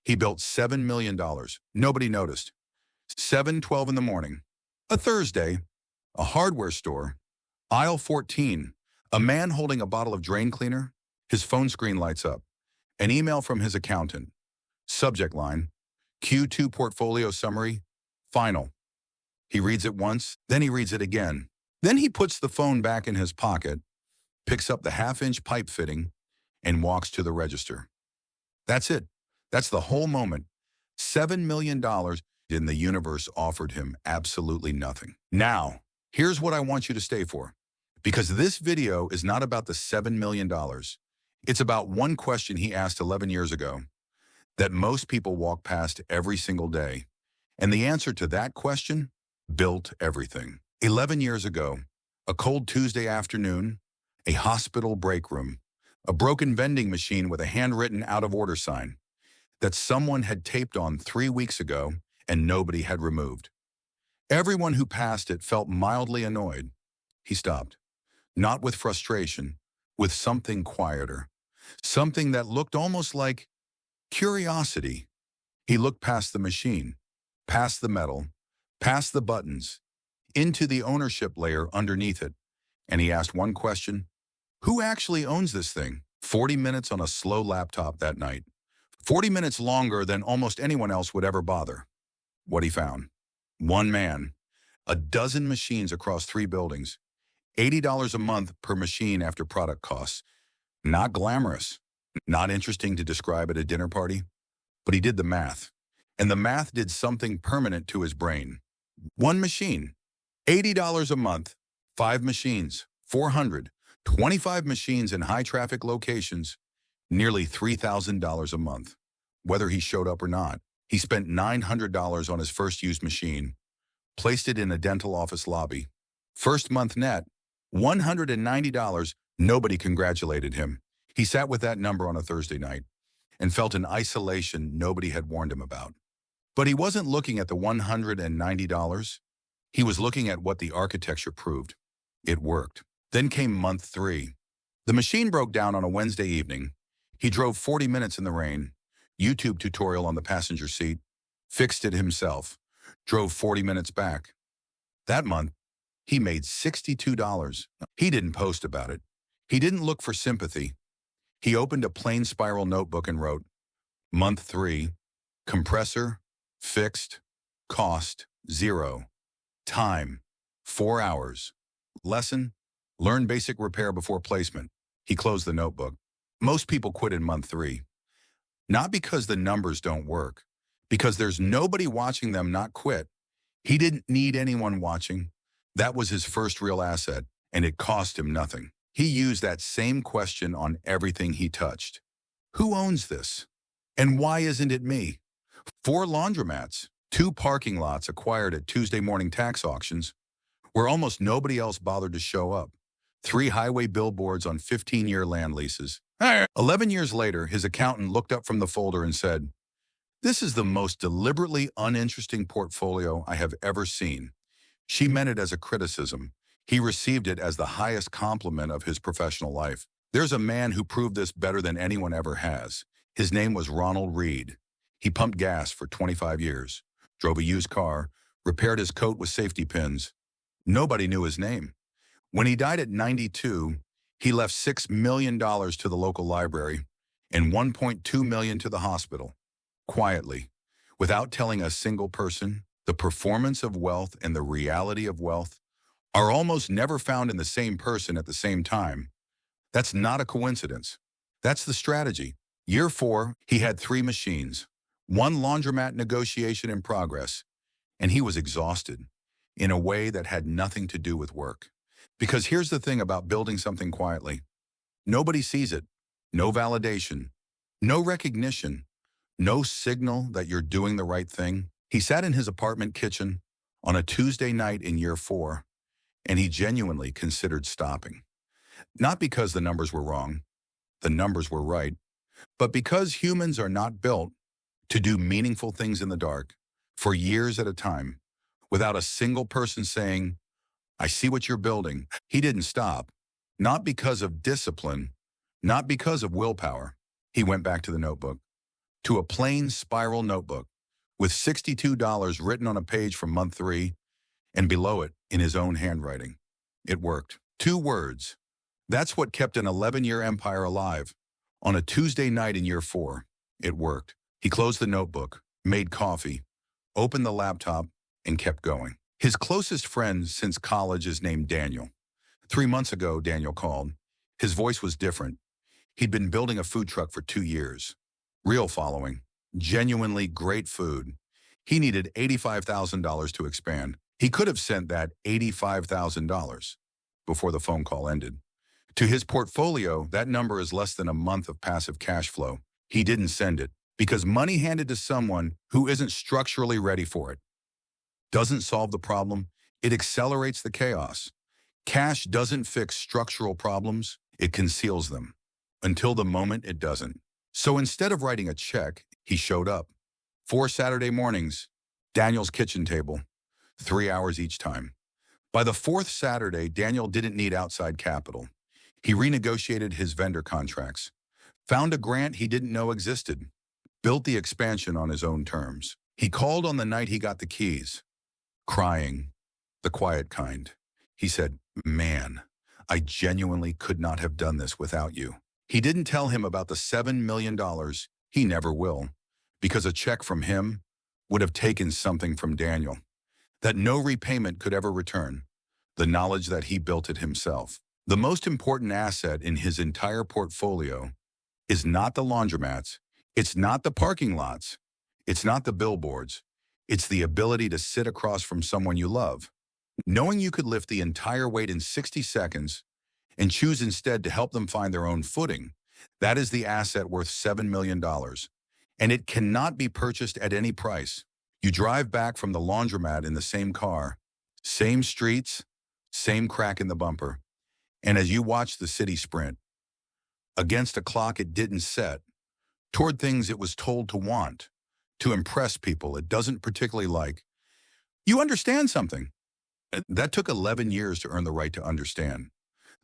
He built $7 million. Nobody noticed. 7:12 in the morning. A Thursday, a hardware store, aisle 14, a man holding a bottle of drain cleaner. His phone screen lights up. An email from his accountant. Subject line, Q2 portfolio summary, final. He reads it once, then he reads it again. Then he puts the phone back in his pocket, picks up the half-inch pipe fitting, and walks to the register. That's it. That's the whole moment. $7 million in the universe offered him absolutely nothing. Now, here's what I want you to stay for. Because this video is not about the $7 million. It's about one question he asked 11 years ago that most people walk past every single day. And the answer to that question built everything. 11 years ago, a cold Tuesday afternoon, a hospital break room, a broken vending machine with a handwritten out-of-order sign that someone had taped on 3 weeks ago and nobody had removed. Everyone who passed it felt mildly annoyed. He stopped, not with frustration, with something quieter, something that looked almost like curiosity. He looked past the machine, past the metal, past the buttons, into the ownership layer underneath it, and he asked one question: who actually owns this thing? 40 minutes on a slow laptop that night. 40 minutes longer than almost anyone else would ever bother. What he found: one man, a dozen machines across 3 buildings, $80 a month per machine after product costs. Not glamorous, not interesting to describe at a dinner party, but he did the math. And the math did something permanent to his brain. One machine, $80 a month, 5 machines, 400, 25 machines in high-traffic locations, nearly $3,000 a month. Whether he showed up or not, he spent $900 on his first used machine, placed it in a dental office lobby. First month net, $190. Nobody congratulated him. He sat with that number on a Thursday night and felt an isolation nobody had warned him about. But he wasn't looking at the $190. He was looking at what the architecture proved. It worked. Then came month 3. The machine broke down on a Wednesday evening. He drove 40 minutes in the rain, YouTube tutorial on the passenger seat, fixed it himself, drove 40 minutes back. That month, he made $62. He didn't post about it. He didn't look for sympathy. He opened a plain spiral notebook and wrote, month 3, compressor, fixed, cost, 0, time, 4 hours. Lesson, learn basic repair before placement. He closed the notebook. Most people quit in month 3. Not because the numbers don't work, because there's nobody watching them not quit. He didn't need anyone watching. That was his first real asset, and it cost him nothing. He used that same question on everything he touched. Who owns this? And why isn't it me? 4 laundromats, 2 parking lots acquired at Tuesday morning tax auctions, where almost nobody else bothered to show up. 3 highway billboards on 15-year land leases. 11 years later, his accountant looked up from the folder and said, "This is the most deliberately uninteresting portfolio I have ever seen." She meant it as a criticism. He received it as the highest compliment of his professional life. There's a man who proved this better than anyone ever has. His name was Ronald Read. He pumped gas for 25 years, drove a used car, repaired his coat with safety pins. Nobody knew his name. When he died at 92, he left $6 million to the local library and $1.2 million to the hospital. Quietly, without telling a single person, the performance of wealth and the reality of wealth are almost never found in the same person at the same time. That's not a coincidence. That's the strategy. Year 4, he had 3 machines, 1 laundromat negotiation in progress, and he was exhausted in a way that had nothing to do with work. Because here's the thing about building something quietly. Nobody sees it. No validation. No recognition. No signal that you're doing the right thing. He sat in his apartment kitchen on a Tuesday night in year 4, and he genuinely considered stopping. Not because the numbers were wrong. The numbers were right. But because humans are not built to do meaningful things in the dark for years at a time without a single person saying, "I see what you're building." He didn't stop. Not because of discipline, not because of willpower. He went back to the notebook. to a plain spiral notebook with $62 written on a page from month 3 and below it in his own handwriting. It worked. 2 words. That's what kept an 11-year empire alive. On a Tuesday night in year 4, it worked. He closed the notebook, made coffee, opened the laptop, and kept going. His closest friend since college is named Daniel. 3 months ago, Daniel called. His voice was different. He'd been building a food truck for 2 years. Real following. Genuinely great food. He needed $85,000 to expand. He could have sent that $85,000 before the phone call ended. To his portfolio, that number is less than a month of passive cash flow. He didn't send it because money handed to someone who isn't structurally ready for it doesn't solve the problem. It accelerates the chaos. Cash doesn't fix structural problems. It conceals them until the moment it doesn't. So instead of writing a check, he showed up. 4 Saturday mornings, Daniel's kitchen table, 3 hours each time. By the 4th Saturday, Daniel didn't need outside capital. He renegotiated his vendor contracts, found a grant he didn't know existed, built the expansion on his own terms. He called on the night he got the keys, crying, the quiet kind. He said, "Man, I genuinely could not have done this without you." He didn't tell him about the $7 million. He never will, because a check from him would have taken something from Daniel that no repayment could ever return, the knowledge that he built it himself. The most important asset in his entire portfolio is not the laundromats, it's not the parking lots, it's not the billboards, it's the ability to sit across from someone you love, knowing you could lift the entire weight in 60 seconds and choose instead to help them find their own footing. That is the asset worth $7 million, and it cannot be purchased at any price. You drive back from the laundromat in the same car, same streets, same crack in the bumper, and as you watch the city sprint, against a clock it didn't set, toward things it was told to want, to impress people it doesn't particularly like, you understand something. That took 11 years to earn the right to understand.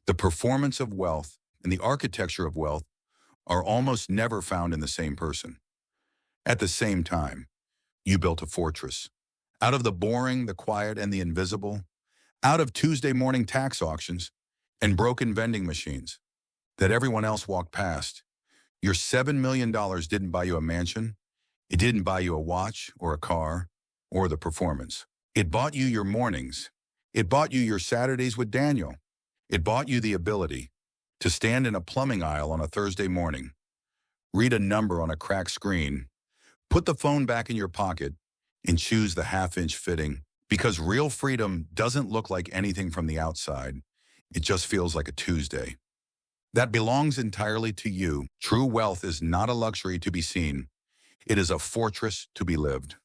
The performance of wealth and the architecture of wealth are almost never found in the same person. At the same time, you built a fortress. Out of the boring, the quiet, and the invisible, out of Tuesday morning tax auctions and broken vending machines that everyone else walked past, your $7 million didn't buy you a mansion. It didn't buy you a watch or a car or the performance. It bought you your mornings. It bought you your Saturdays with Daniel. It bought you the ability to stand in a plumbing aisle on a Thursday morning, read a number on a cracked screen, put the phone back in your pocket, and choose the half-inch fitting, because real freedom doesn't look like anything from the outside. It just feels like a Tuesday. That belongs entirely to you. True wealth is not a luxury to be seen. It is a fortress to be lived.